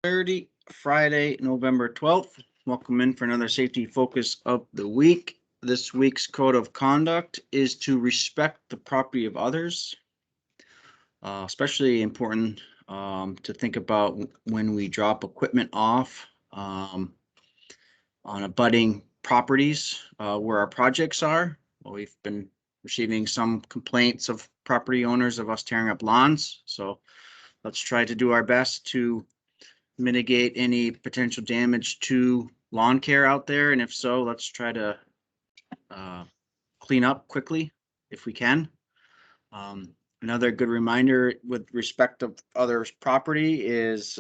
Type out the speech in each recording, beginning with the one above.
30, Friday, November 12th. Welcome in for another safety focus of the week. This week's code of conduct is to respect the property of others. Especially important to think about when we drop equipment off on abutting properties where our projects are. Well, we've been receiving some complaints of property owners of us tearing up lawns. So let's try to do our best to mitigate any potential damage to lawn care out there. And if so, let's try to clean up quickly if we can. Another good reminder with respect of others' property is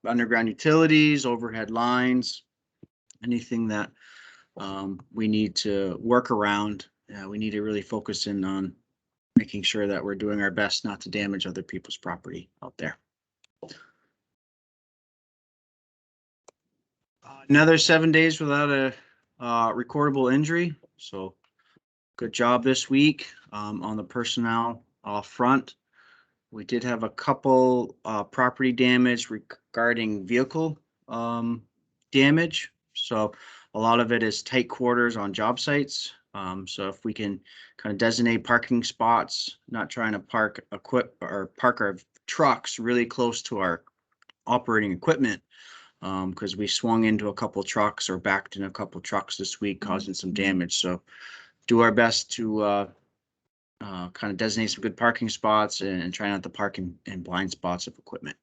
underground utilities, overhead lines, anything that we need to work around. We need to really focus in on making sure that we're doing our best not to damage other people's property out there. Another 7 days without a recordable injury. So good job this week on the personnel front. We did have a couple property damage regarding vehicle damage. So a lot of it is tight quarters on job sites. So if we can kind of designate parking spots, not trying to park our trucks really close to our operating equipment, because we swung into a couple trucks or backed in a couple trucks this week, causing some damage. So do our best to kind of designate some good parking spots and try not to park in blind spots of equipment.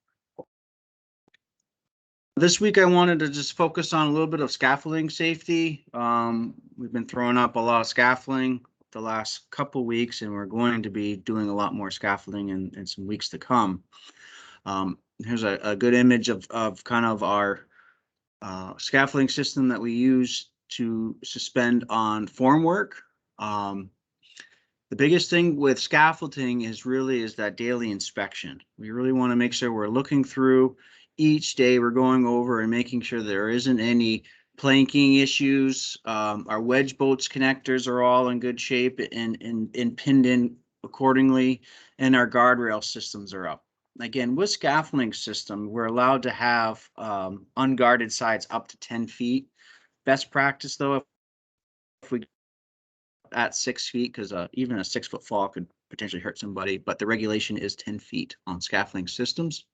This week I wanted to just focus on a little bit of scaffolding safety. We've been throwing up a lot of scaffolding the last couple weeks, and we're going to be doing a lot more scaffolding in some weeks to come. Here's a good image of kind of our scaffolding system that we use to suspend on formwork. The biggest thing with scaffolding is that daily inspection. We really want to make sure we're looking through each day, we're going over and making sure there isn't any planking issues. Our wedge bolts connectors are all in good shape and pinned in accordingly, and our guardrail systems are up. Again, with scaffolding system, we're allowed to have unguarded sides up to 10 feet. Best practice though, if we at 6 feet, because even a 6-foot fall could potentially hurt somebody, but the regulation is 10 feet on scaffolding systems.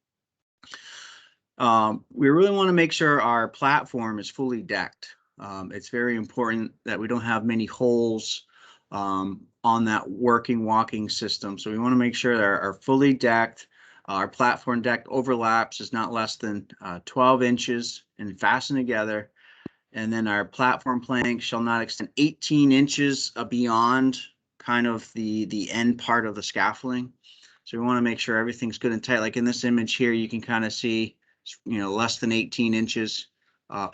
We really want to make sure our platform is fully decked. It's very important that we don't have many holes on that walking system. So we want to make sure that our fully decked, our platform deck overlaps is not less than 12 inches and fastened together. And then our platform plank shall not extend 18 inches beyond kind of the end part of the scaffolding. So we want to make sure everything's good and tight. Like in this image here, you can kind of see, less than 18 inches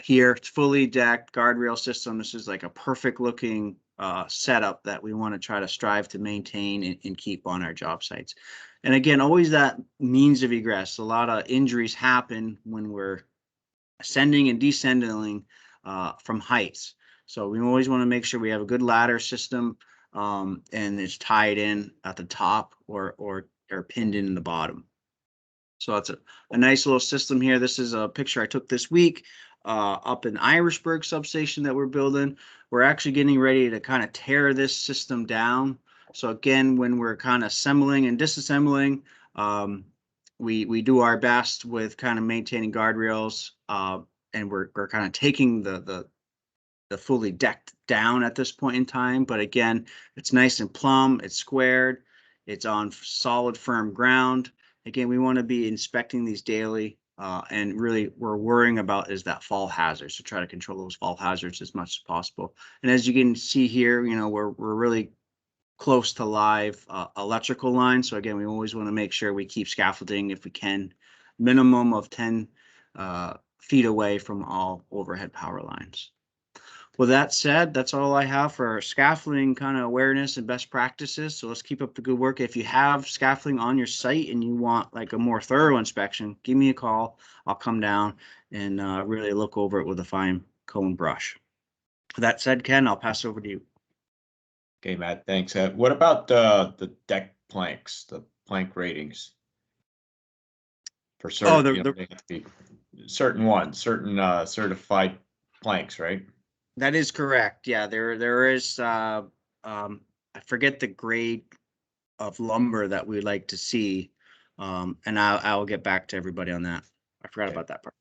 here. It's fully decked guardrail system. This is like a perfect looking setup that we want to try to strive to maintain and keep on our job sites. And again, always that means of egress. A lot of injuries happen when we're ascending and descending from heights. So we always want to make sure we have a good ladder system and it's tied in at the top or pinned in the bottom. So that's a nice little system here. This is a picture I took this week up in Irishburg substation that we're building. We're actually getting ready to kind of tear this system down. So again, when we're kind of assembling and disassembling, we do our best with kind of maintaining guardrails, and we're kind of taking the fully decked down at this point in time. But again, it's nice and plumb, it's squared, it's on solid, firm ground. Again, we want to be inspecting these daily, and really we're worrying about is that fall hazard. So try to control those fall hazards as much as possible. And as you can see here, we're really close to live electrical lines. So again, we always want to make sure we keep scaffolding, if we can, minimum of 10 feet away from all overhead power lines. With that said, that's all I have for scaffolding kind of awareness and best practices. So let's keep up the good work. If you have scaffolding on your site and you want like a more thorough inspection, give me a call. I'll come down and really look over it with a fine comb brush. With that said, Ken, I'll pass it over to you. Okay, Matt, thanks. What about the deck planks, the plank ratings? For certain, the, you know, they have to be certain ones, certain certified planks, right? that is correct. Yeah, there is, I forget the grade of lumber that we'd like to see. And I'll get back to everybody on that. I forgot Okay. about that part.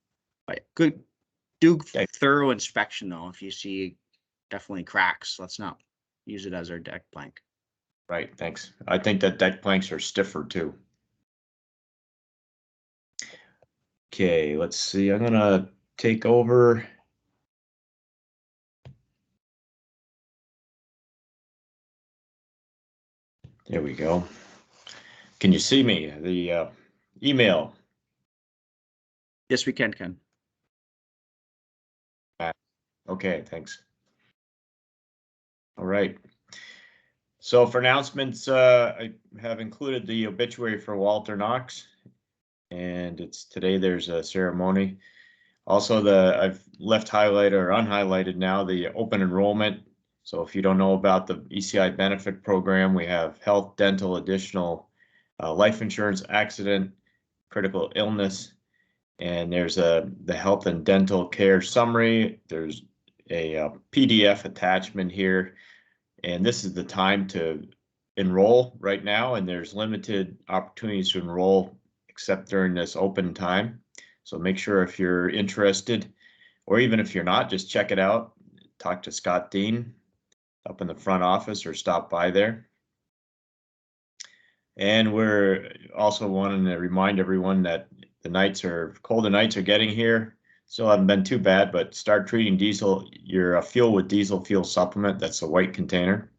But good, do Okay. thorough inspection though. If you see definitely cracks, let's not use it as our deck plank. Right, thanks. I think that deck planks are stiffer too. Okay, let's see. I'm gonna take over. There we go. Can you see me? The email. Yes, we can, Ken. Okay, thanks. All right. So for announcements, I have included the obituary for Walter Knox, and it's today. There's a ceremony. Also, I've left highlighted or unhighlighted now the open enrollment. So if you don't know about the ECI benefit program, we have health, dental, additional life insurance, accident, critical illness, and there's the health and dental care summary. There's a PDF attachment here, and this is the time to enroll right now, and there's limited opportunities to enroll except during this open time. So make sure if you're interested, or even if you're not, just check it out. Talk to Scott Dean up in the front office or stop by there. And we're also wanting to remind everyone that the colder nights are getting here. Still haven't been too bad, but start treating your fuel with diesel fuel supplement. That's a white container.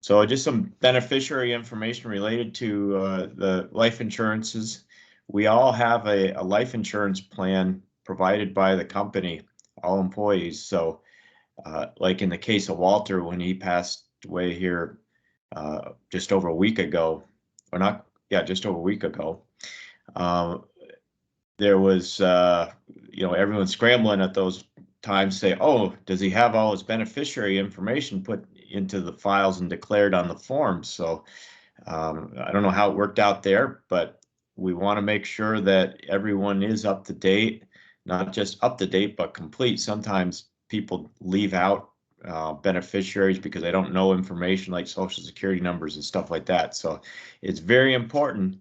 So just some beneficiary information related to the life insurances. We all have a life insurance plan provided by the company, all employees. So like in the case of Walter, when he passed away here just over a week ago, or not, yeah, just over a week ago, there was, everyone scrambling at those times say, oh, does he have all his beneficiary information put into the files and declared on the form? So I don't know how it worked out there, but we want to make sure that everyone is up to date, not just up to date, but complete. Sometimes people leave out beneficiaries because they don't know information like social security numbers and stuff like that. So it's very important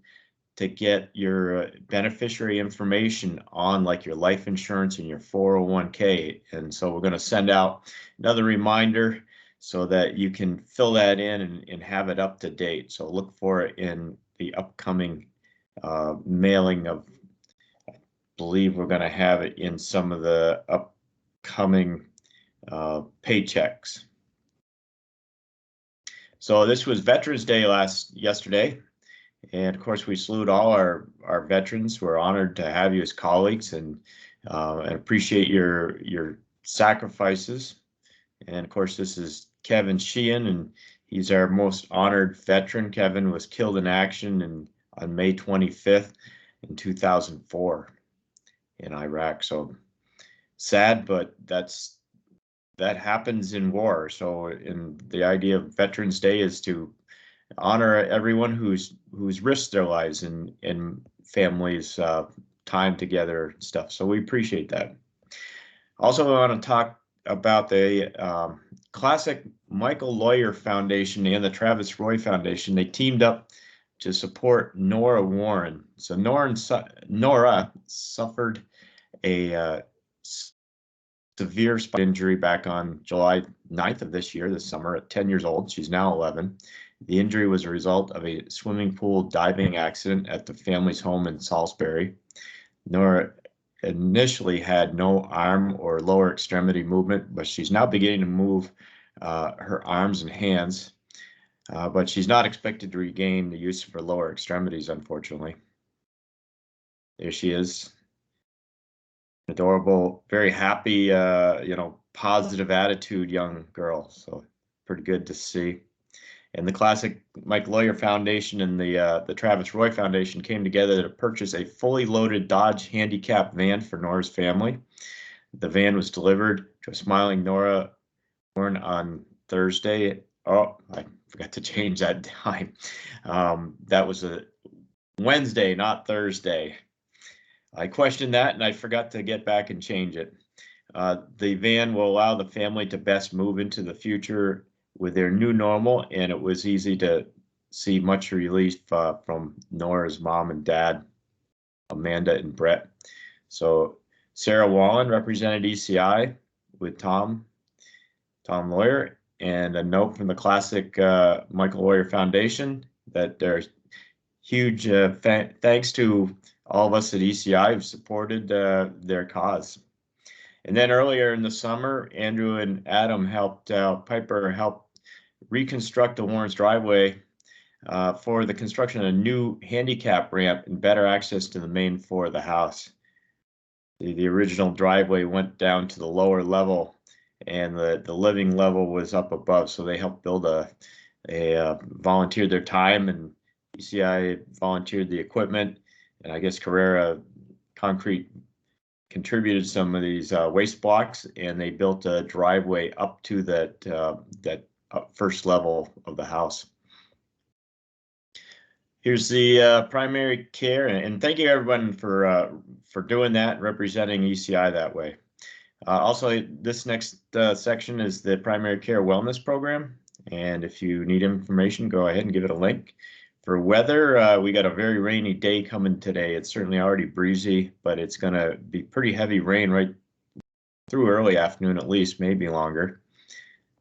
to get your beneficiary information on like your life insurance and your 401k. And so we're going to send out another reminder so that you can fill that in and have it up to date. So look for it in the upcoming mailing of, I believe we're going to have it in some of the upcoming paychecks. So this was Veterans Day yesterday. And of course, we salute all our veterans. We're honored to have you as colleagues and appreciate your sacrifices. And of course, this is Kevin Sheehan, and he's our most honored veteran. Kevin was killed in action on May 25th in 2004 in Iraq. So sad, but that happens in war. So the idea of Veterans Day is to honor everyone who's risked their lives and families time together and stuff. So we appreciate that. Also, I want to talk about the classic Michael Lawyer Foundation and the Travis Roy Foundation. They teamed up to support Nora Warren. So Nora suffered a severe spine injury back on July 9th of this summer at 10 years old. She's now 11. The injury was a result of a swimming pool diving accident at the family's home in Salisbury. Nora initially had no arm or lower extremity movement, but she's now beginning to move her arms and hands. But she's not expected to regain the use of her lower extremities, unfortunately. There she is. Adorable, very happy, positive attitude young girl. So pretty good to see. And the classic Mike Lawyer Foundation and the Travis Roy Foundation came together to purchase a fully loaded Dodge handicap van for Nora's family. The van was delivered to a smiling Nora Warren on Thursday. Oh, I forgot to change that time. That was Wednesday, not Thursday. I questioned that and I forgot to get back and change it. The van will allow the family to best move into the future with their new normal, and it was easy to see much relief from Nora's mom and dad, Amanda and Brett. So Sarah Wallen represented ECI with Tom Lawyer, and a note from the classic Michael Lawyer Foundation that there's huge thanks to all of us at ECI who've supported their cause. And then earlier in the summer, Andrew and Adam Piper helped reconstruct the Lawrence driveway for the construction of a new handicap ramp and better access to the main floor of the house. The original driveway went down to the lower level and the living level was up above. So they helped build volunteered their time, and ECI volunteered the equipment, and I guess Carrera Concrete contributed some of these waste blocks, and they built a driveway up to that first level of the house. Here's the primary care, and thank you everyone for doing that, representing ECI that way. Also, this next section is the primary care wellness program, and if you need information, go ahead and give it a link. For weather, we got a very rainy day coming today. It's certainly already breezy, but it's going to be pretty heavy rain right through early afternoon at least, maybe longer.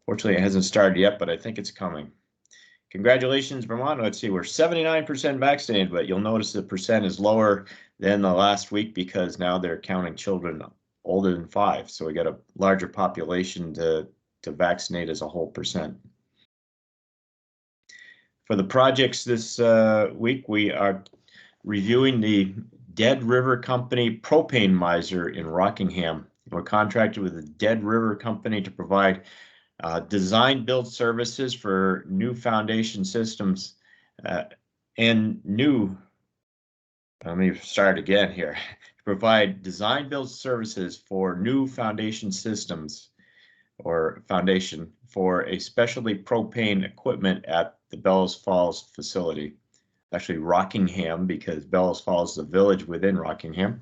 Fortunately, it hasn't started yet, but I think it's coming. Congratulations, Vermont. Let's see, we're 79% vaccinated, but you'll notice the percent is lower than the last week because now they're counting children older than 5. So we got a larger population to vaccinate as a whole percent. For the projects this week, we are reviewing the Dead River Company propane miser in Rockingham. We're contracted with the Dead River Company to provide design build services for new foundation systems and new, let me start again here, to provide design build services for new foundation systems or foundation for a specialty propane equipment at the Bellows Falls facility. Actually Rockingham, because Bellows Falls is a village within Rockingham.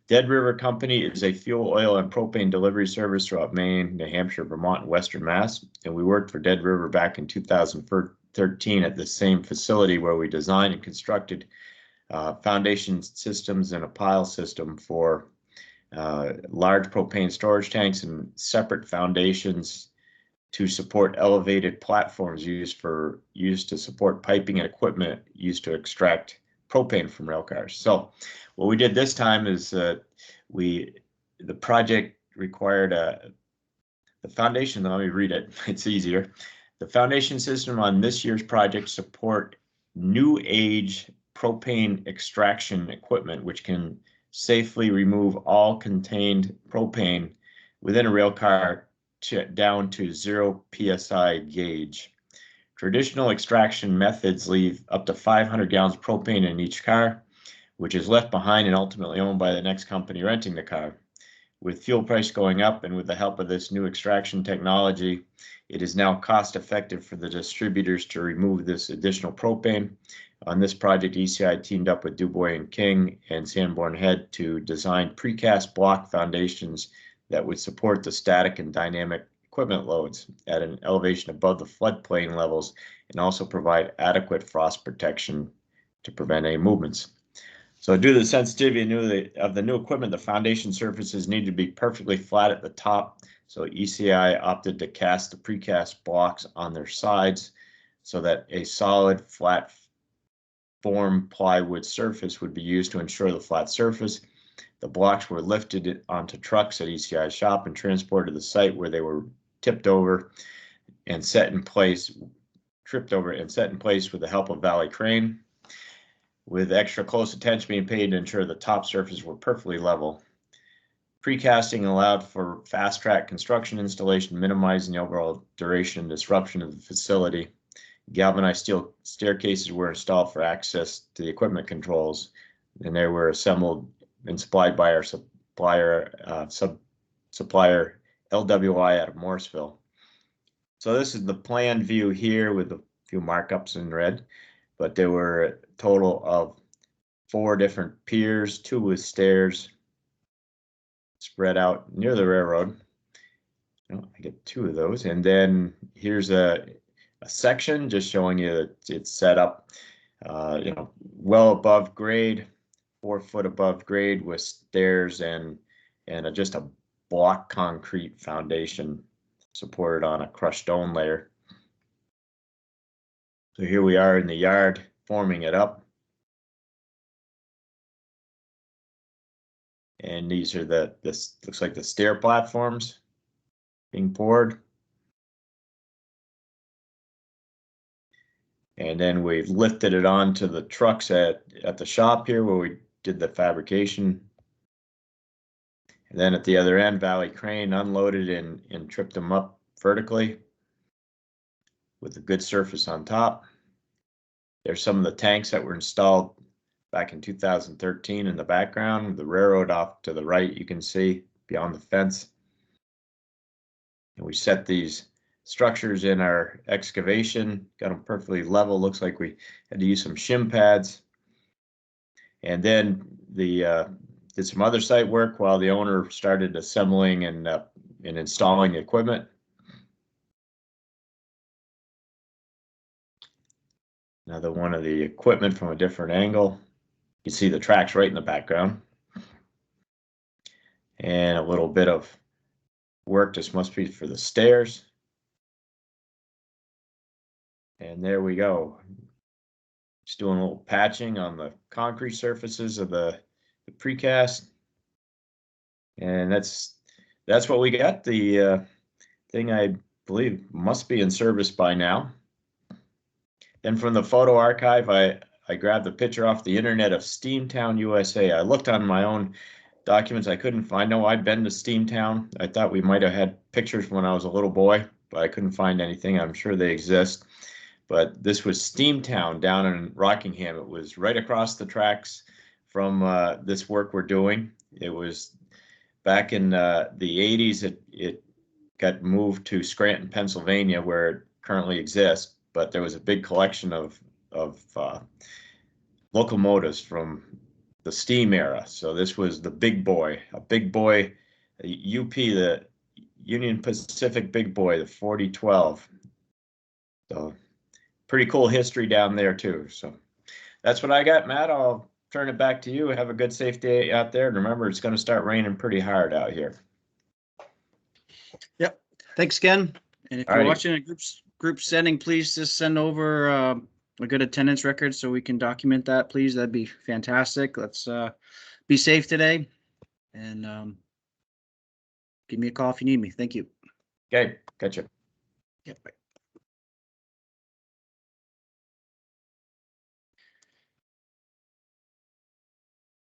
Dead River Company is a fuel, oil, and propane delivery service throughout Maine, New Hampshire, Vermont, and Western Mass. And we worked for Dead River back in 2013 at the same facility where we designed and constructed foundation systems and a pile system for large propane storage tanks and separate foundations to support elevated platforms used to support piping and equipment used to extract propane from rail cars. So what we did this time is the project required the foundation. Let me read it. It's easier. The foundation system on this year's project support new age propane extraction equipment, which can safely remove all contained propane within a rail car down to 0 psi gauge. Traditional extraction methods leave up to 500 gallons of propane in each car, which is left behind and ultimately owned by the next company renting the car. With fuel price going up and with the help of this new extraction technology, it is now cost effective for the distributors to remove this additional propane. On this project, ECI teamed up with Dubois and King and Sanborn Head to design precast block foundations that would support the static and dynamic equipment loads at an elevation above the floodplain levels and also provide adequate frost protection to prevent any movements. So due to the sensitivity of the new equipment, the foundation surfaces need to be perfectly flat at the top. So ECI opted to cast the precast blocks on their sides so that a solid flat form plywood surface would be used to ensure the flat surface. The blocks were lifted onto trucks at ECI's shop and transported to the site where they were tripped over and set in place with the help of Valley Crane, with extra close attention being paid to ensure the top surfaces were perfectly level. Precasting allowed for fast track construction installation, minimizing the overall duration and disruption of the facility. Galvanized steel staircases were installed for access to the equipment controls, and they were assembled and supplied by our supplier LWI out of Morrisville. So this is the plan view here with a few markups in red, but there were a total of 4 different piers, 2 with stairs spread out near the railroad. Oh, I get 2 of those. And then here's a section just showing you that it's set up, well above grade, 4 foot above grade with stairs and just a block concrete foundation supported on a crushed stone layer. So here we are in the yard forming it up. And these are this looks like the stair platforms being poured. And then we've lifted it onto the trucks at the shop here where we did the fabrication. And then at the other end, Valley Crane unloaded and tripped them up vertically with a good surface on top. There's some of the tanks that were installed back in 2013 in the background, the railroad off to the right, you can see beyond the fence. And we set these structures in our excavation, got them perfectly level. Looks like we had to use some shim pads. And then did some other site work while the owner started assembling and installing the equipment. Another one of the equipment from a different angle. You see the tracks right in the background. And a little bit of work. This must be for the stairs. And there we go. Just doing a little patching on the concrete surfaces of the precast. And that's what we got. The thing I believe must be in service by now. Then from the photo archive, I grabbed a picture off the internet of Steamtown, USA. I looked on my own documents. I couldn't find. No, I'd been to Steamtown. I thought we might have had pictures when I was a little boy, but I couldn't find anything. I'm sure they exist. But this was Steamtown down in Rockingham. It was right across the tracks from this work we're doing. It was back in the 80s. It got moved to Scranton, Pennsylvania, where it currently exists. But there was a big collection of locomotives from the steam era. So this was the big boy, a big boy, UP, the Union Pacific big boy, the 4012. So pretty cool history down there too. So that's what I got, Matt. I'll turn it back to you. Have a good, safe day out there. And remember, it's going to start raining pretty hard out here. Yep. Thanks, Ken. And if All you're right. watching a group setting, please just send over a good attendance record so we can document that, please. That'd be fantastic. Let's be safe today. And give me a call if you need me. Thank you. Okay, gotcha. Yeah, bye.